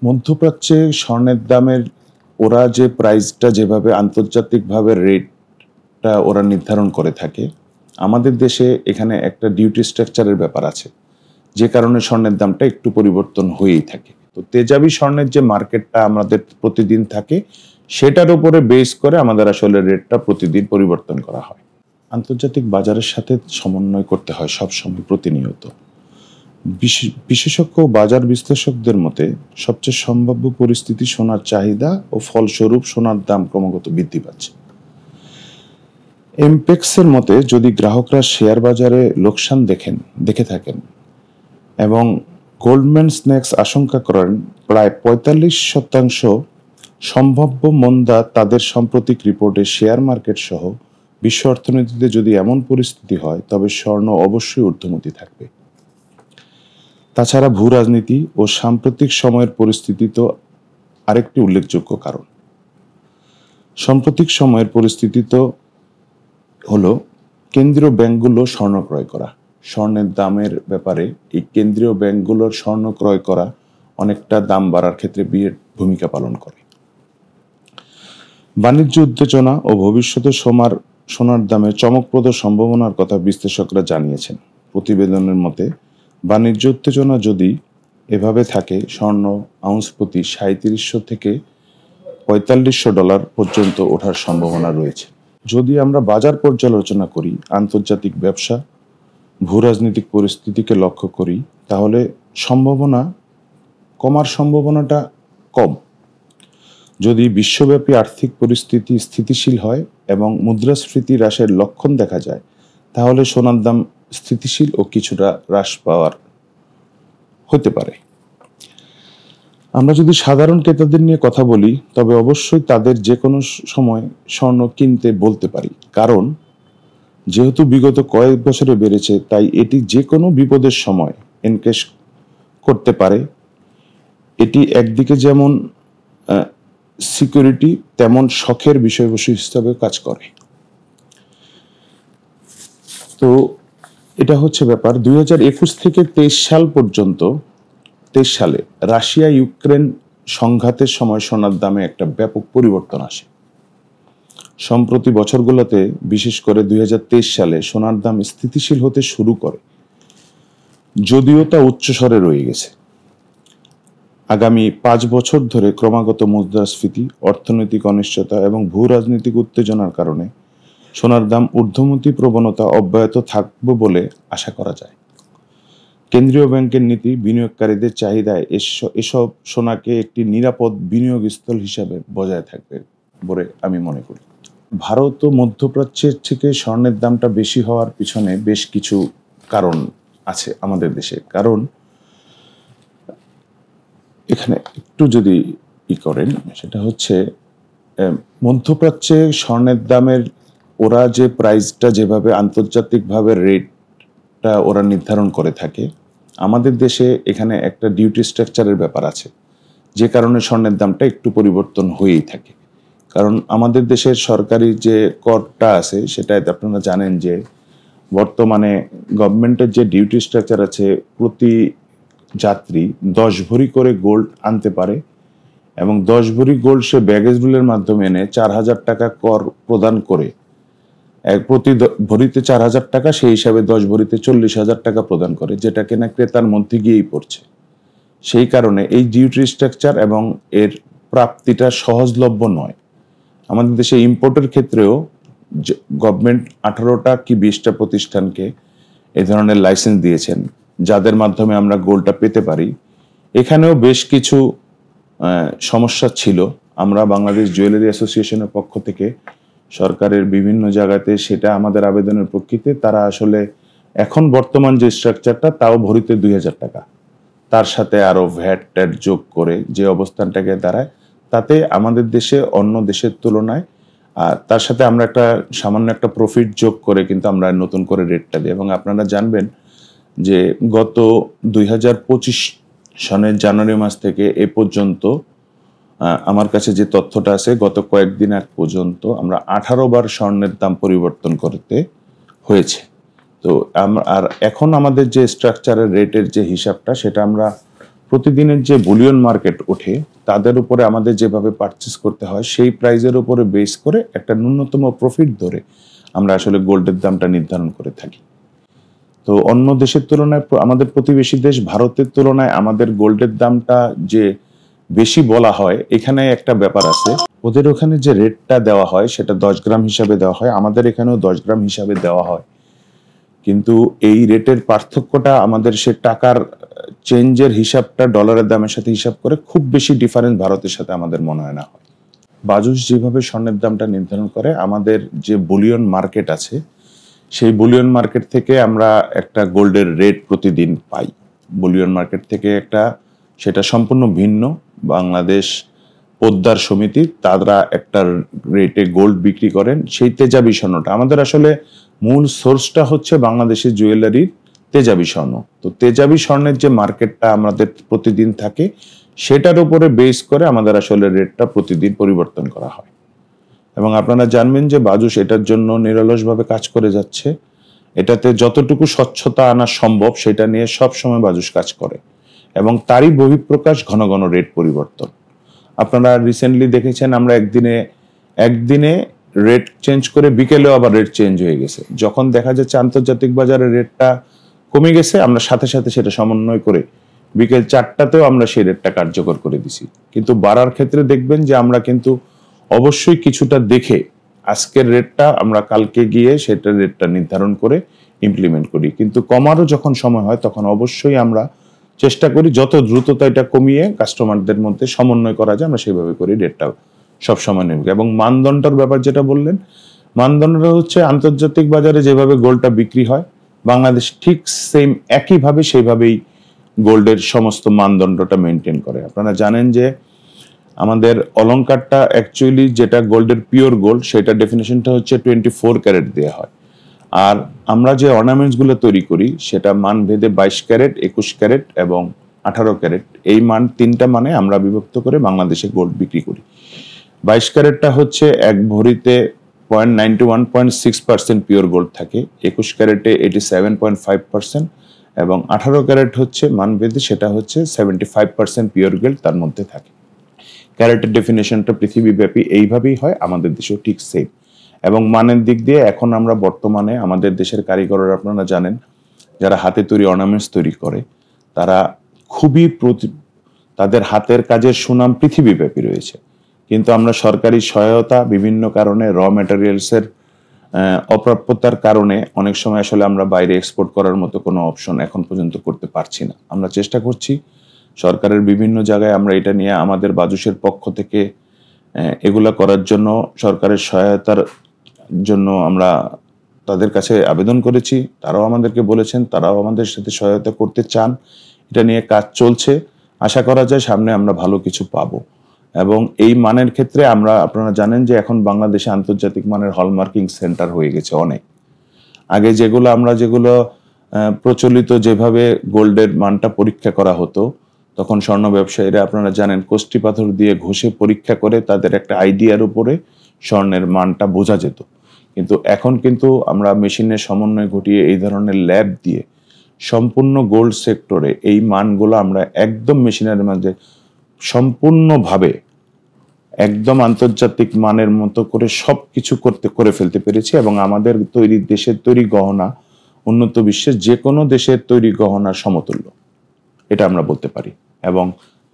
মধ্যপ্রাচ্যে স্বর্ণের দামের ওরা যে প্রাইসটা যেভাবে আন্তর্জাতিকভাবে রেটটা ওরা নির্ধারণ করে থাকে, আমাদের দেশে এখানে একটা ডিউটি স্ট্রাকচারের ব্যাপার আছে, যে কারণে স্বর্ণের দামটা একটু পরিবর্তন হয়েই থাকে। তো তেজাবি স্বর্ণের যে মার্কেটটা আমাদের প্রতিদিন থাকে, সেটার উপরে বেস করে আমাদের আসলে রেটটা প্রতিদিন পরিবর্তন করা হয়। আন্তর্জাতিক বাজারের সাথে সমন্বয় করতে হয় সবসময়, প্রতিনিয়ত। বিশেষজ্ঞ বাজার বিশ্লেষকদের মতে সবচেয়ে সম্ভাব্য পরিস্থিতি সোনার চাহিদা ও ফলস্বরূপ সোনার দাম ক্রমাগত বৃদ্ধি পাচ্ছে। এমপেক্সের মতে যদি গ্রাহকরা শেয়ার বাজারে লোকসান দেখে থাকেন এবং গোল্ডম্যান স্যাক্স আশঙ্কা করেন প্রায় ৪৫% সম্ভাব্য মন্দা তাদের সাম্প্রতিক রিপোর্টে শেয়ার মার্কেট সহ বিশ্ব অর্থনীতিতে যদি এমন পরিস্থিতি হয় তবে স্বর্ণ অবশ্যই ঊর্ধ্বমুখী থাকবে। তাছাড়া ভূ রাজনীতি ও সাম্প্রতিক সময়ের পরিস্থিতি তো আরেকটি উল্লেখযোগ্য কারণ। সাম্প্রতিক সময়ের পরিস্থিতি তো হলো কেন্দ্রীয় ব্যাংকগুলো স্বর্ণ ক্রয় করা। স্বর্ণের দামের ব্যাপারে এই কেন্দ্রীয় ব্যাংকগুলোর স্বর্ণ ক্রয় করা অনেকটা দাম বাড়ার ক্ষেত্রে বিরাট ভূমিকা পালন করে। বাণিজ্য উত্তেজনা ও ভবিষ্যতে সোনার দামে চমকপ্রদ সম্ভাবনার কথা বিশ্লেষকরা জানিয়েছেন। প্রতিবেদনের মতে বাণিজ্য উত্তেজনা যদি এভাবে থাকে, স্বর্ণ আউন্স প্রতি ৩৭০০ থেকে $৪৫০০ পর্যন্ত ওঠার সম্ভাবনা রয়েছে। যদি আমরা বাজার পর্যালোচনা করি, আন্তর্জাতিক ব্যবসা, ভূ রাজনৈতিক পরিস্থিতিকে লক্ষ্য করি, তাহলে কমার সম্ভাবনাটা কম। যদি বিশ্বব্যাপী আর্থিক পরিস্থিতি স্থিতিশীল হয় এবং মুদ্রাস্ফীতি হ্রাসের লক্ষণ দেখা যায়, তাহলে সোনার দাম স্থিতিশীল ও কিছুটা হ্রাস পাওয়ার হতে পারে। আমরা যদি সাধারণ ক্রেতাদের নিয়ে কথা বলি, তবে অবশ্যই তাদের যে কোনো সময় স্বর্ণ কিনতে বলতে পারি, কারণ যেহেতু বিগত কয়েক বছরে বেড়েছে, তাই এটি যে কোনো বিপদের সময় এনকেশ করতে পারে। এটি একদিকে যেমন সিকিউরিটি, তেমন শখের বিষয়বস্তু হিসাবে কাজ করে। তো এটা হচ্ছে ব্যাপার। 2021 থেকে 23 সাল পর্যন্ত, 23 সালে রাশিয়া ইউক্রেন সংঘাতের সময় সোনার দামে একটা ব্যাপক পরিবর্তন আসে। সম্প্রতি বছরগুলোতে, বিশেষ করে 2023 সালে সোনার দাম স্থিতিশীল হতে শুরু করে, যদিও তা উচ্চস্বরে রয়ে গেছে। আগামী 5 বছর ধরে ক্রমাগত মুদ্রাস্ফীতি, অর্থনৈতিক অনিশ্চয়তা এবং ভূ রাজনৈতিক উত্তেজনার কারণে সোনার দাম ঊর্ধ্বমুখী প্রবণতা অব্যাহত থাকবে বলে আশা করা যায়। কেন্দ্রীয় ব্যাংকের নীতি বিনিয়োগকারীদের চাহিদায় এসব সোনাকে একটি নিরাপদ বিনিয়োগস্থল হিসাবে বজায় থাকবে বলে আমি মনে করি। ভারত ও মধ্যপ্রাচ্যের থেকে স্বর্ণের দামটা বেশি হওয়ার পিছনে বেশ কিছু কারণ আছে আমাদের দেশে। কারণ এখানে একটু যদি করেন, সেটা হচ্ছে মধ্যপ্রাচ্যে স্বর্ণের দামের ওরা যে প্রাইসটা যেভাবে আন্তর্জাতিকভাবে রেটটা ওরা নির্ধারণ করে থাকে, আমাদের দেশে এখানে একটা ডিউটি স্ট্রাকচারের ব্যাপার আছে, যে কারণে স্বর্ণের দামটা একটু পরিবর্তন হয়েই থাকে। কারণ আমাদের দেশের সরকারি যে করটা আছে, সেটাতে আপনারা জানেন যে বর্তমানে গভর্নমেন্টের যে ডিউটি স্ট্রাকচার আছে, প্রতি যাত্রী 10 ভরি করে গোল্ড আনতে পারে এবং 10 ভরি গোল্ড সে ব্যাগেজ রুলের মাধ্যমে এনে 4000 টাকা কর প্রদান করে, প্রতি ভরিতে 4000 টাকা, সেই হিসাবে 10 ভরিতে 40,000 টাকা প্রদান করে, যেটা কিনা ক্রেতার মধ্যে গিয়েই পড়ছে। সেই কারণে এই ডিউটি স্ট্রাকচার এবং এর প্রাপ্তিটা সহজলভ্য নয়। আমাদের দেশে ইম্পোর্টের ক্ষেত্রেও গভর্নমেন্ট 18টা কি 20টা প্রতিষ্ঠানকে এই ধরনের লাইসেন্স দিয়েছেন, যাদের মাধ্যমে আমরা গোল্ডটা পেতে পারি। এখানেও বেশ কিছু সমস্যা ছিল। আমরা বাংলাদেশ জুয়েলারি অ্যাসোসিয়েশনের পক্ষ থেকে সরকারের বিভিন্ন জায়গাতে সেটা আমাদের আবেদনের প্রেক্ষিতে তারা আসলে এখন বর্তমান যে স্ট্রাকচারটা, তাও ভরিতে 2000 টাকা, তার সাথে আরো ভ্যাট যোগ করে যে অবস্থানটাকে দাঁড়ায়, তাতে আমাদের দেশে অন্য দেশের তুলনায়, আর তার সাথে আমরা সামান্য একটা প্রফিট যোগ করে কিন্তু আমরা নতুন করে রেটটা দিই। এবং আপনারা জানবেন যে গত 2025 সনের জানুয়ারি মাস থেকে এ পর্যন্ত আমার কাছে যে তথ্যটা আছে, গত কয়েকদিন আগ পর্যন্ত আমরা 18 বার স্বর্ণের দাম পরিবর্তন করতে হয়েছে। তো আর এখন আমাদের যে স্ট্রাকচারের রেটের যে হিসাবটা, সেটা আমরা প্রতিদিনের যে বুলিয়ন মার্কেট ওঠে তাদের উপরে আমাদের যেভাবে পারচেস করতে হয় সেই প্রাইজের উপরে বেস করে একটা ন্যূনতম প্রফিট ধরে আমরা আসলে গোল্ডের দামটা নির্ধারণ করে থাকি। তো অন্য দেশের তুলনায় আমাদের প্রতিবেশী দেশ ভারতের তুলনায় আমাদের গোল্ডের দামটা যে বেশি বলা হয়, এখানে একটা ব্যাপার আছে। ওদের ওখানে যে রেটটা দেওয়া হয় সেটা 10 গ্রাম হিসাবে দেওয়া হয়, আমাদের এখানেও 10 গ্রাম হিসাবে দেওয়া হয়, কিন্তু এই রেটের পার্থক্যটা আমাদের সে টাকার চেঞ্জের হিসাবটা ডলারের দামের সাথে হিসাব করে খুব বেশি ডিফারেন্স ভারতের সাথে আমাদের মনে হয় না হয়। বাজুস যেভাবে স্বর্ণের দামটা নির্ধারণ করে, আমাদের যে বুলিয়ন মার্কেট আছে সেই বুলিয়ন মার্কেট থেকে আমরা একটা গোল্ডের রেট প্রতিদিন পাই। বুলিয়ন মার্কেট থেকে একটা, সেটা সম্পূর্ণ ভিন্ন। বাংলাদেশ পোদ্দার সমিতি তারা একটা রেটে গোল্ড বিক্রি করেন, সেই তেজাবি স্বর্ণটা আমাদের আসলে মূল সোর্সটা হচ্ছে বাংলাদেশের জুয়েলারির তেজাবি স্বর্ণ। তো তেজাবি স্বর্ণের যে মার্কেটটা আমাদের প্রতিদিন থাকে সেটার উপরে বেস করে আমাদের আসলে রেটটা প্রতিদিন পরিবর্তন করা হয়। এবং আপনারা জানবেন যে বাজুস এটার জন্য নিরলসভাবে কাজ করে যাচ্ছে। এটাতে যতটুকু স্বচ্ছতা আনা সম্ভব সেটা নিয়ে সব সময় বাজুস কাজ করে, এবং তারই বহিঃপ্রকাশ ঘন ঘন রেট পরিবর্তন। আপনারা রিসেন্টলি দেখেছেন আমরা একদিনে রেট চেঞ্জ করে বিকেলেও আবার রেট চেঞ্জ হয়ে গেছে। যখন দেখা যাচ্ছে আন্তর্জাতিক বাজারে রেটটা কমে গেছে, আমরা সাথে সাথে সেটা সমন্বয় করে বিকেল 4টাতেও আমরা সেই রেটটা কার্যকর করে দিছি। কিন্তু বাড়ার ক্ষেত্রে দেখবেন যে আমরা কিন্তু অবশ্যই কিছুটা দেখে আজকের রেটটা আমরা কালকে গিয়ে সেটার রেটটা নির্ধারণ করে ইমপ্লিমেন্ট করি, কিন্তু কমারও যখন সময় হয় তখন অবশ্যই আমরা চেষ্টা করি যত দ্রুততা এটা কমিয়ে কাস্টমারদের মধ্যে সমন্বয় করা যায় আমরা সেইভাবে করি রেটটা সবসময় নেব। এবং মানদণ্ডের ব্যাপার যেটা বললেন, মানদণ্ডটা হচ্ছে আন্তর্জাতিক বাজারে যেভাবে গোল্ডটা বিক্রি হয় বাংলাদেশ ঠিক সেম একইভাবে সেইভাবেই গোল্ডের সমস্ত মানদণ্ডটা মেনটেন করে। আপনারা জানেন যে আমাদের অলংকারটা অ্যাকচুয়ালি যেটা গোল্ডের পিওর গোল্ড সেটা ডেফিনেশনটা হচ্ছে 24 ক্যারেট দেওয়া হয়, আর আমরা যে অর্নামেন্টসগুলো তৈরি করি সেটা মান ভেদে 22 ক্যারেট, 21 ক্যারেট এবং 18 ক্যারেট, এই মান তিনটা মানে আমরা বিভক্ত করে বাংলাদেশে গোল্ড বিক্রি করি। 22 ক্যারেটটা হচ্ছে এক ভরিতে 91.6% পিওর গোল্ড থাকে, 21 ক্যারেটে 87.5% এবং 18 ক্যারেট হচ্ছে মানভেদে সেটা হচ্ছে 75% পিওর গোল্ড তার মধ্যে থাকে। ক্যারেটের ডেফিনেশনটা পৃথিবীব্যাপী এইভাবেই হয়, আমাদের দেশেও ঠিক সেম। এবং মানের দিক দিয়ে এখন আমরা বর্তমানে আমাদের দেশের কারিগররা আপনারা জানেন যারা হাতে তৈরি অর্নামেন্টস তৈরি করে তারা খুবই তাদের হাতের কাজের সুনাম পৃথিবীব্যাপী রয়েছে, কিন্তু আমরা সরকারি সহায়তা বিভিন্ন কারণে র ম্যাটেরিয়ালসের অপ্রাপ্যতার কারণে অনেক সময় আসলে আমরা বাইরে এক্সপোর্ট করার মতো কোনো অপশন এখন পর্যন্ত করতে পারছি না। আমরা চেষ্টা করছি সরকারের বিভিন্ন জায়গায় আমরা এটা নিয়ে আমাদের বাজুসের পক্ষ থেকে এগুলা করার জন্য সরকারের সহায়তার জন্য আমরা তাদের কাছে আবেদন করেছি, তারাও আমাদেরকে বলেছেন তারাও আমাদের সাথে সহায়তা করতে চান। এটা নিয়ে কাজ চলছে, আশা করা যায় সামনে আমরা ভালো কিছু পাবো। এবং এই মানের ক্ষেত্রে আমরা, আপনারা জানেন যে এখন বাংলাদেশে আন্তর্জাতিক মানের হলমার্কিং সেন্টার হয়ে গেছে অনেক। আগে যেগুলো প্রচলিত যেভাবে গোল্ডের মানটা পরীক্ষা করা হতো তখন স্বর্ণ ব্যবসায়ীরা আপনারা জানেন কষ্টি পাথর দিয়ে ঘষে পরীক্ষা করে তাদের একটা আইডিয়ার উপরে স্বর্ণের মানটা বোঝা যেত, কিন্তু এখন কিন্তু আমরা মেশিনের সমন্বয় ঘটিয়ে এই ধরনের ল্যাব দিয়ে সম্পূর্ণ গোল্ড সেক্টরে এই মানগুলো আমরা একদম মেশিনের মাঝে সম্পূর্ণভাবে একদম আন্তর্জাতিক মানের মতো করে সবকিছু করে ফেলতে পেরেছি। এবং আমাদের দেশের তৈরি গহনা উন্নত বিশ্বের যে কোনো দেশের তৈরি গহনার সমতুল্য, এটা আমরা বলতে পারি। এবং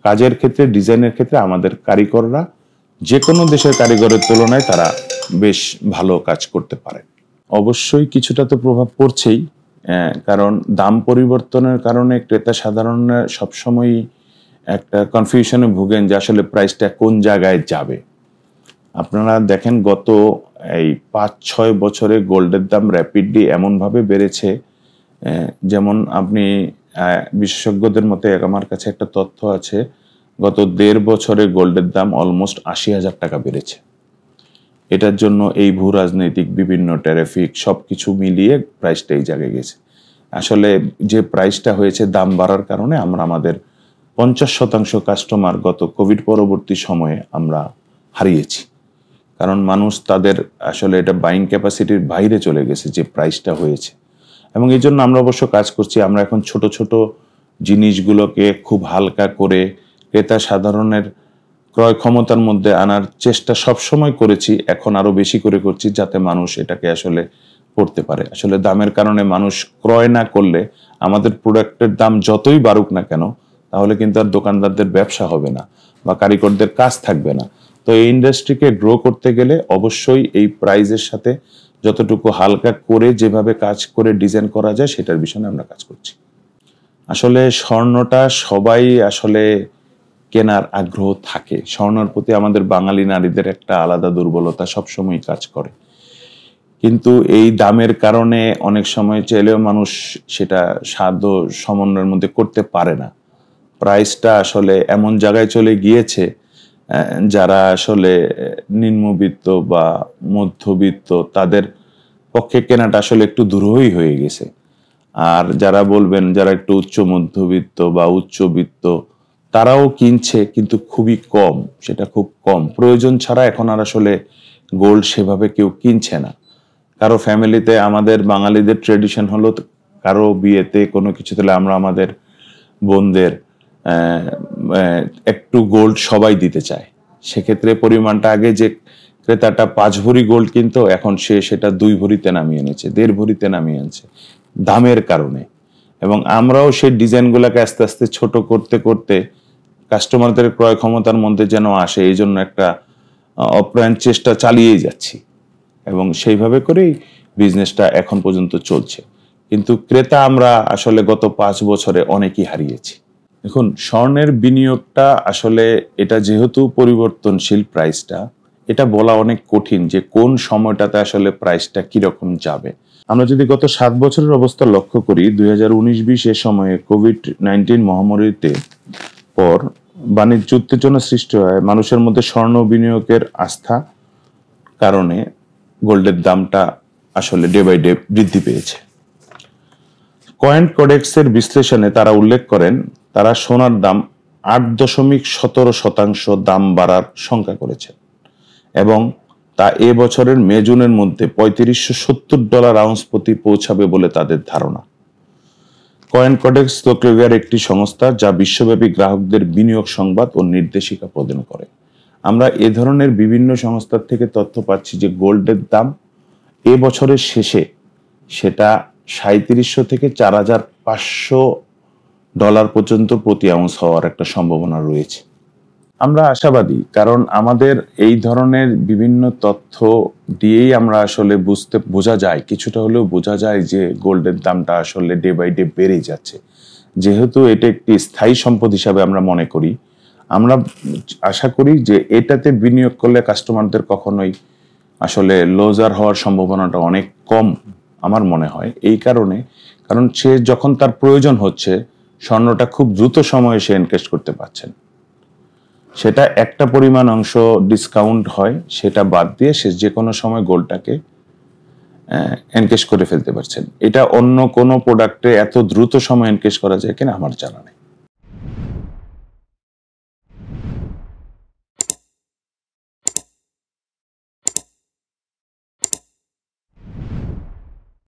কাজের ক্ষেত্রে, ডিজাইনের ক্ষেত্রে আমাদের কারিগররা যে কোনো দেশের কারিগরের তুলনায় তারা বেশ ভালো কাজ করতে পারে। অবশ্যই কিছুটা তো প্রভাব পড়ছেই, কারণ দাম পরিবর্তনের কারণে ক্রেতা সাধারণ সবসময় একটা কনফিউশনে ভুগেন যে আসলে প্রাইসটা কোন জায়গায় যাবে। আপনারা দেখেন গত এই 5-6 বছরে গোল্ডের দাম র্যাপিডলি এমনভাবে বেড়েছে, যেমন আপনি বিশেষজ্ঞদের মতে আমার কাছে একটা তথ্য আছে, গত 1.5 বছরে গোল্ডের দাম অলমোস্ট 80,000 টাকা বেড়েছে। এটার জন্য এই ভূ রাজনৈতিক বিভিন্ন ট্যারিফিক সবকিছু মিলিয়ে প্রাইসটা এই জায়গায় গেছে। আসলে যে প্রাইসটা হয়েছে দাম বাড়ার কারণে আমরা আমাদের 50% কাস্টমার গত কোভিড পরবর্তী সময়ে আমরা হারিয়েছি, কারণ মানুষ তাদের আসলে এটা বাইং ক্যাপাসিটির বাইরে চলে গেছে যে প্রাইসটা হয়েছে। এবং এই জন্য আমরা অবশ্য কাজ করছি, আমরা এখন ছোট ছোট জিনিসগুলোকে খুব হালকা করে ক্রেতা সাধারণের ক্রয় ক্ষমতার মধ্যে আনার চেষ্টা সবসময় করেছি, এখন আরো বেশি করে করছি, যাতে মানুষ এটাকে আসলে পড়তে পারে। আসলে দামের কারণে মানুষ ক্রয় না করলে আমাদের প্রোডাক্টের দাম যতই বাড়ুক না কেন, তাহলে কিন্তু আর দোকানদারদের ব্যবসা হবে না বা কারিগরদের কাজ থাকবে না। তো এই ইন্ডাস্ট্রিকে গ্রো করতে গেলে অবশ্যই এই প্রাইজের সাথে যতটুকু হালকা করে যেভাবে কাজ করে ডিজাইন করা যায় সেটার বিষয়ে আমরা কাজ করছি। আসলে স্বর্ণটা সবাই আসলে কেনার আগ্রহ থাকে। স্বর্ণের প্রতি আমাদের বাঙালি নারীদের একটা আলাদা দুর্বলতা সবসময় কাজ করে, কিন্তু এই দামের কারণে অনেক সময় চাইলেও মানুষ সেটা সাধ্য সমন্বয়ের মধ্যে করতে পারে না। প্রাইসটা আসলে এমন জায়গায় চলে গিয়েছে, যারা আসলে নিম্নবিত্ত বা মধ্যবিত্ত তাদের পক্ষে কেনাটা আসলে একটু দুরূহই হয়ে গেছে। আর যারা বলবেন যারা একটু উচ্চ মধ্যবিত্ত বা উচ্চবিত্ত, তারাও কিনছে, কিন্তু খুবই কম, সেটা খুব কম। প্রয়োজন ছাড়া এখন আর আসলে গোল্ড সেভাবে কেউ কিনছে না। কারো ফ্যামিলিতে, আমাদের বাঙালিদের ট্রেডিশন হলো কারো বিয়েতে কোনো কিছু দিলে আমরা আমাদের বোনদের একটু গোল্ড সবাই দিতে চায়। সেক্ষেত্রে পরিমাণটা আগে যে ক্রেতাটা 5 ভরি গোল্ড কিনতো, এখন সে সেটা 2 ভরিতে নামিয়ে এনেছে, 1.5 ভরিতে নামিয়ে আনছে দামের কারণে। এবং আমরাও সেই ডিজাইনগুলোকে আস্তে আস্তে ছোট করতে করতে কাস্টমারদের ক্রয় ক্ষমতার মধ্যে যেন আসে, এই জন্য একটা অপ্রাণ চেষ্টা চালিয়েই যাচ্ছি এবং সেইভাবে করেই বিজনেসটা এখন পর্যন্ত চলছে। কিন্তু ক্রেতা আমরা আসলে গত 5 বছরে অনেকই হারিয়েছি। এখন স্বর্ণের বিনিয়োগটা আসলে এটা যেহেতু পরিবর্তনশীল প্রাইসটা, এটা বলা অনেক কঠিন যে কোন সময়টাতে আসলে প্রাইসটা কিরকম যাবে। আমরা যদি গত 7 বছরের অবস্থা লক্ষ্য করি, 2019-20 এ সময়ে কোভিড-19 মহামারীতে পর বাণিজ্য উত্তেজনা সৃষ্টি হয়, মানুষের মধ্যে স্বর্ণ বিনিয়োগের আস্থা কারণে গোল্ডের দামটা আসলে ডে বাই ডে বৃদ্ধি পেয়েছে। কয়েন কোডেক্সের বিশ্লেষণে তারা উল্লেখ করেন, তারা সোনার দাম 8.17% দাম বাড়ার শঙ্কা করেছে এবং তা এ বছরের মে জুনের মধ্যে $3570 আউন্স প্রতি পৌঁছাবে বলে তাদের ধারণা। কয়েন কোডেক্স লোকেভিয়ার একটি সংস্থা যা বিশ্বব্যাপী গ্রাহকদের বিনিয়োগ সংবাদ ও নির্দেশিকা প্রদান করে। আমরা এ ধরনের বিভিন্ন সংস্থার থেকে তথ্য পাচ্ছি যে গোল্ডের দাম এ বছরের শেষে সেটা 3700 থেকে $4500 পর্যন্ত প্রতি আউন্স হওয়ার একটা সম্ভাবনা রয়েছে। আমরা আশাবাদী, কারণ আমাদের এই ধরনের বিভিন্ন তথ্য দিয়েই আমরা আসলে বোঝা যায়, কিছুটা হলেও বোঝা যায় যে গোল্ডের দামটা আসলে ডে বাই ডে বেড়ে যাচ্ছে। যেহেতু এটা একটি স্থায়ী সম্পদ হিসাবে আমরা মনে করি, আমরা আশা করি যে এটাতে বিনিয়োগ করলে কাস্টমারদের কখনোই আসলে লজার হওয়ার সম্ভাবনাটা অনেক কম আমার মনে হয়। এই কারণে, কারণ সে যখন তার প্রয়োজন হচ্ছে, স্বর্ণটা খুব দ্রুত সময়ে সে এনকেশ করতে পারছেন। সেটা একটা পরিমাণ অংশ ডিসকাউন্ট হয়, সেটা বাদ দিয়ে সে যে কোনো সময় গোল্ডটাকে এনকেশ করে ফেলতে পারছেন। এটা অন্য কোনো প্রোডাক্টে এত দ্রুত সময় এনকেশ করা যায় কিনা আমার জানা নেই।